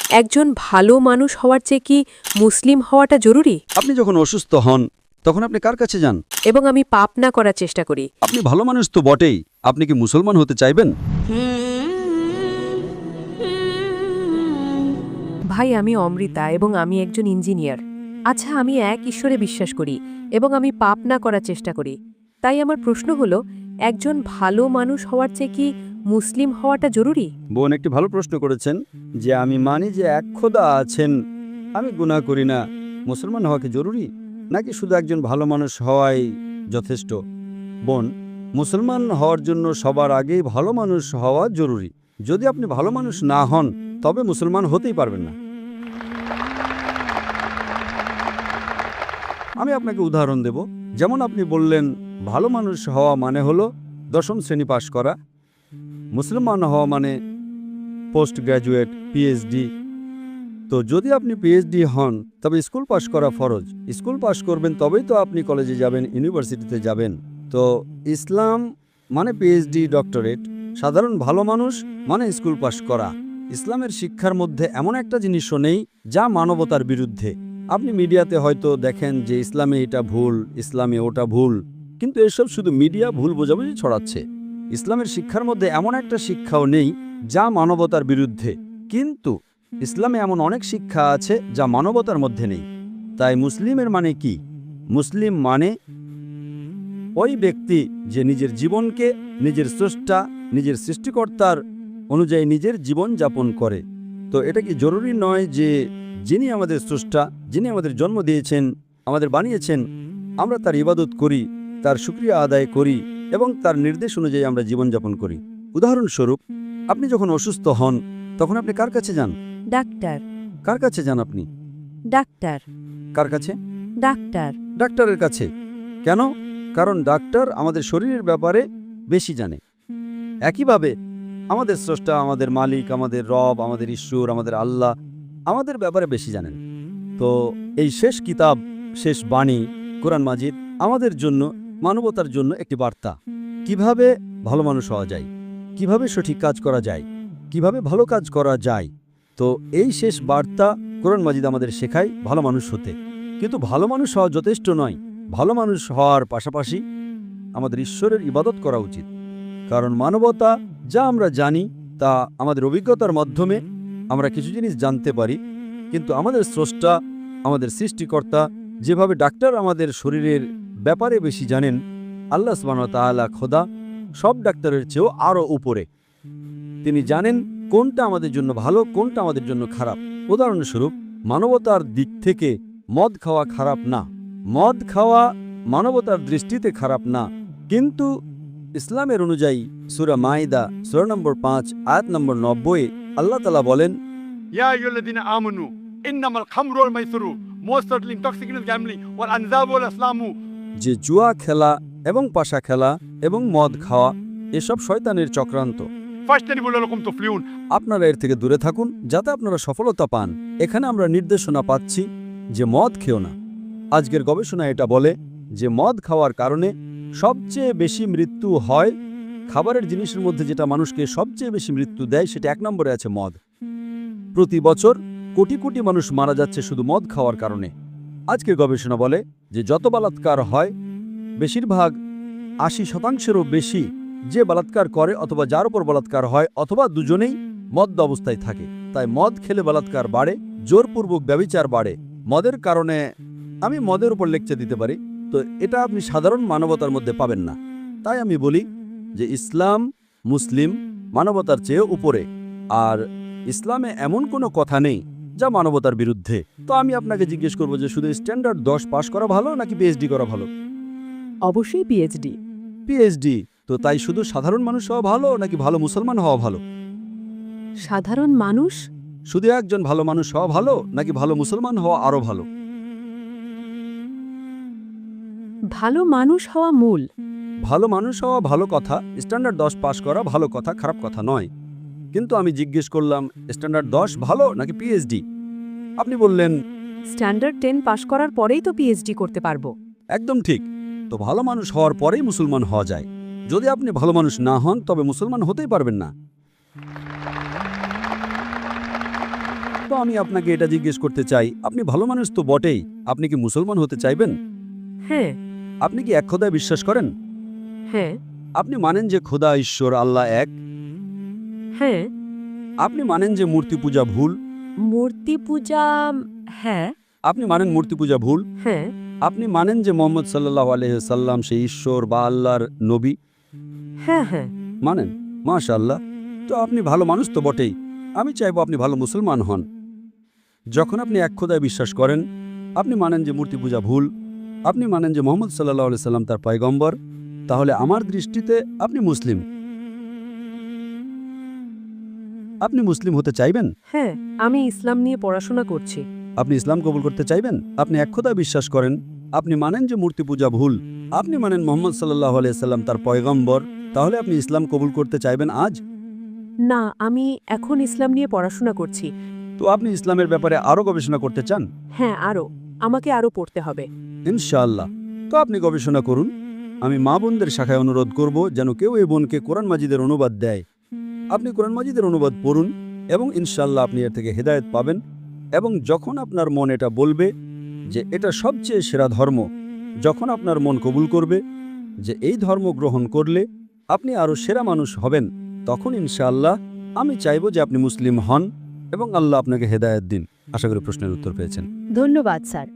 একজন ভালো মানুষ হওয়ার চেয়ে কি মুসলিম হওয়াটা জরুরি? আপনি যখন অসুস্থ হন তখন আপনি কার কাছে যান? এবং আমি পাপ না করার চেষ্টা করি। আপনি ভালো মানুষ তো বটেই, আপনি কি মুসলমান হতে চাইবেন? ভাই, আমি অমৃতা এবং আমি একজন ইঞ্জিনিয়ার। আচ্ছা, আমি এক ঈশ্বরে বিশ্বাস করি এবং আমি পাপ না করার চেষ্টা করি। তাই আমার প্রশ্ন হলো, একজন ভালো মানুষ হওয়ার চেয়ে কি মুসলিম হওয়াটা জরুরি? বোন একটি ভালো প্রশ্ন করেছেন যে আমি মানি যে এক খোদা আছেন, আমি গুনাহ করি না, মুসলমান হওয়া কি জরুরি, নাকি শুধু একজন ভালো মানুষ হওয়াই যথেষ্ট? বোন, মুসলমান হওয়ার জন্য সবার আগেই ভালো মানুষ হওয়া জরুরি। যদি আপনি ভালো মানুষ না হন তবে মুসলমান হতেই পারবেন না। আমি আপনাকে উদাহরণ দেব। যেমন আপনি বললেন ভালো মানুষ হওয়া মানে হলো 10ম শ্রেণী পাশ করা, মুসলমান হওয়া মানে পোস্ট গ্র্যাজুয়েট, পিএইচডি। তো যদি আপনি পিএইচডি হন তবে স্কুল পাশ করা ফরজ। স্কুল পাশ করবেন তবেই তো আপনি কলেজে যাবেন, ইউনিভার্সিটিতে যাবেন। তো ইসলাম মানে পিএইচডি, ডক্টরেট। সাধারণ ভালো মানুষ মানে স্কুল পাশ করা। ইসলামের শিক্ষার মধ্যে এমন একটা জিনিসও নেই যা মানবতার বিরুদ্ধে। আপনি মিডিয়াতে হয়তো দেখেন যে ইসলামে এটা ভুল, ইসলামে ওটা ভুল, কিন্তু এসব শুধু মিডিয়া ভুল বোঝাবুঝি ছড়াচ্ছে। ইসলামের শিক্ষার মধ্যে এমন একটা শিক্ষাও নেই যা মানবতার বিরুদ্ধে, কিন্তু ইসলামে এমন অনেক শিক্ষা আছে যা মানবতার মধ্যে নেই। তাই মুসলিমের মানে কি? মুসলিম মানে ওই ব্যক্তি যে নিজের জীবনকে নিজের স্রষ্টা, নিজের সৃষ্টিকর্তার অনুযায়ী নিজের জীবন যাপন করে। তো এটা কি জরুরি নয় যে যিনি আমাদের স্রষ্টা, যিনি আমাদের জন্ম দিয়েছেন, আমাদের বানিয়েছেন, আমরা তার ইবাদত করি, তার শুকরিয়া আদায় করি এবং তার নির্দেশ অনুযায়ী আমরা জীবনযাপন করি? উদাহরণস্বরূপ, আপনি যখন অসুস্থ হন তখন আপনি কার কাছে যান? ডাক্তার। কার কাছে যান আপনি? ডাক্তার। কার কাছে? ডাক্তার। ডাক্তারের কাছে। কেন? কারণ ডাক্তার আমাদের শরীরের ব্যাপারে বেশি জানে। একইভাবে আমাদের স্রষ্টা, আমাদের মালিক, আমাদের রব, আমাদের ঈশ্বর, আমাদের আল্লাহ আমাদের ব্যাপারে বেশি জানেন। তো এই শেষ কিতাব, শেষ বাণী কোরআন মাজিদ আমাদের জন্য, মানবতার জন্য একটি বার্তা। কিভাবে ভালো মানুষ হওয়া যায়, কিভাবে সঠিক কাজ করা যায়, কিভাবে ভালো কাজ করা যায়। তো এই শেষ বার্তা কোরআন মাজিদ আমাদের শেখায় ভালো মানুষ হতে। কিন্তু ভালো মানুষ হওয়া যথেষ্ট নয়। ভালো মানুষ হওয়ার পাশাপাশি আমাদের ঈশ্বরের ইবাদত করা উচিত। কারণ মানবতা যা আমরা জানি তা আমাদের অভিজ্ঞতার মাধ্যমে আমরা কিছু জিনিস জানতে পারি, কিন্তু আমাদের স্রষ্টা, আমাদের সৃষ্টিকর্তা যেভাবে ডাক্তার আমাদের শরীরের ব্যাপারে বেশি জানেন, আল্লাহ সুবহানাহু ওয়া তাআলা খোদা সব ডাক্তারের চেয়েও আরও উপরে। তিনি জানেন কোনটা আমাদের জন্য ভালো, কোনটা আমাদের জন্য খারাপ। উদাহরণস্বরূপ, মানবতার দিক থেকে মদ খাওয়া খারাপ না। মদ খাওয়া মানবতার দৃষ্টিতে খারাপ না, কিন্তু ইসলামের অনুযায়ী সূরা মাইদা সূরা নম্বর 5 আয়াত নম্বর 90 আল্লাহ তাআলা বলেন, يا أيها الذين آمنوا إنما الخمر والميسر most certainly intoxicating gambling والأنزاب والأسلام যে জুয়া খেলা এবং পাশা খেলা এবং মদ খাওয়া এসব শয়তানের চক্রান্ত। فاجتنبوا لعلكم تفلحون। আপনারা এর থেকে দূরে থাকুন যাতে আপনারা সফলতা পান। এখানে আমরা নির্দেশনা পাচ্ছি যে মদ খেও না। আজকের গবেষণা এটা বলে যে মদ খাওয়ার কারণে সবচেয়ে বেশি মৃত্যু হয়। খাবারের জিনিসের মধ্যে যেটা মানুষকে সবচেয়ে বেশি মৃত্যু দেয় সেটা 1 নম্বরে আছে মদ। প্রতি বছর কোটি কোটি মানুষ মারা যাচ্ছে শুধু মদ খাওয়ার কারণে। আজকের গবেষণা বলে যে যত বলাৎকার হয় বেশিরভাগ 80%-এরও বেশি যে বলাৎকার করে অথবা যার উপর বলাৎকার হয় অথবা দুজনেই মদ্য অবস্থায় থাকে। তাই মদ খেলে বলাৎকার বাড়ে, জোরপূর্বক ব্যভিচার বাড়ে। মদের কারণে আমি মদের উপর লেকচার দিতে পারি, তো এটা আপনি সাধারণ মানবতার মধ্যে পাবেন না। তাই আমি বলি যে ইসলাম, মুসলিম মানবতার চেয়ে উপরে, আর ইসলামে এমন কোনো কথা নেই যা মানবতার বিরুদ্ধে। তো আমি আপনাকে জিজ্ঞেস করব যে শুধু স্ট্যান্ডার্ড 10 পাশ করা ভালো নাকি পিএইচডি করা ভালো? অবশ্যই পিএইচডি। পিএইচডি। তো তাই শুধু সাধারণ মানুষ হওয়া ভালো নাকি ভালো মুসলমান হওয়া ভালো? সাধারণ মানুষ। শুধু একজন ভালো মানুষ হওয়া ভালো নাকি ভালো মুসলমান হওয়া আরো ভালো? ভালো মানুষ হওয়া মূল। ভালো মানুষ হওয়া ভালো কথা, স্ট্যান্ডার্ড 10 পাশ করা ভালো কথা, খারাপ কথা নয়। কিন্তু আমি জিজ্ঞেস করলাম স্ট্যান্ডার্ড 10 ভালো নাকি পিএইচডি? আপনি বললেন স্ট্যান্ডার্ড 10 পাশ করার পরেই তো পিএইচডি করতে পারবো। একদম ঠিক। তো ভালো মানুষ হওয়ার পরেই মুসলমান হওয়া যায়। যদি আপনি ভালো মানুষ না হন তবে মুসলমান হতেই পারবেন না। তো আমি আপনাকে এটা জিজ্ঞেস করতে চাই, আপনি ভালো মানুষ তো বটেই, আপনি কি মুসলমান হতে চাইবেন? হ্যাঁ। আপনি কি এক খোদায় বিশ্বাস করেন? হ্যাঁ। আপনি মানেন যে খোদা ঈশ্বর আল্লাহ এক? হ্যাঁ। আপনি মানেন যে মূর্তি পূজা ভুল? মূর্তি পূজা। হ্যাঁ। আপনি মানেন মূর্তি পূজা ভুল? হ্যাঁ। আপনি মানেন যে মোহাম্মদ সাল্লাল্লাহু আলাইহি সাল্লাম সেই ঈশ্বর বা আল্লাহর নবী? হ্যাঁ। হ্যাঁ। মানেন? মাশাআল্লাহ। তো আপনি ভালো মানুষ তো বটেই। আমি চাইবো আপনি ভালো মুসলমান হন। যখন আপনি এক খোদায় বিশ্বাস করেন, আপনি মানেন যে মূর্তি পূজা ভুল, আপনি মানেন যে মোহাম্মদ সাল্লাল্লাহু আলাইহি সাল্লাম তার পয়গম্বর, তাহলে আমার দৃষ্টিতে আপনি মুসলিম। আপনি মুসলিম হতে চাইবেন? হ্যাঁ, আমি ইসলাম নিয়ে পড়াশোনা করছি। আপনি ইসলাম কবুল করতে চাইবেন? আপনি এক খোদায় বিশ্বাস করেন, আপনি মানেন যে মূর্তি পূজা ভুল, আপনি মানেন মোহাম্মদ সাল্লাল্লাহু আলাইহি সাল্লাম তার পয়গম্বর, তাহলে আপনি ইসলাম কবুল করতে চাইবেন আজ? না, আমি এখন ইসলাম নিয়ে পড়াশোনা করছি। তো আপনি ইসলামের ব্যাপারে আরও গবেষণা করতে চান? হ্যাঁ, আমাকে আরও পড়তে হবে। ইনশাআল্লাহ। তো আপনি গবেষণা করুন। আমি মা বোনদের শাখায় অনুরোধ করব যেন কেউ এই বোনকে কোরআন মাজিদের অনুবাদ দেয়। আপনি কোরআন মাজিদের অনুবাদ পড়ুন এবং ইনশাআল্লাহ আপনি এর থেকে হেদায়েত পাবেন। এবং যখন আপনার মন এটা বলবে যে এটা সবচেয়ে সেরা ধর্ম, যখন আপনার মন কবুল করবে যে এই ধর্ম গ্রহণ করলে আপনি আরও সেরা মানুষ হবেন, তখন ইনশাআল্লাহ আমি চাইব যে আপনি মুসলিম হন এবং আল্লাহ আপনাকে হেদায়েত দিন। আশা করি প্রশ্নের উত্তর পেয়েছেন। ধন্যবাদ স্যার।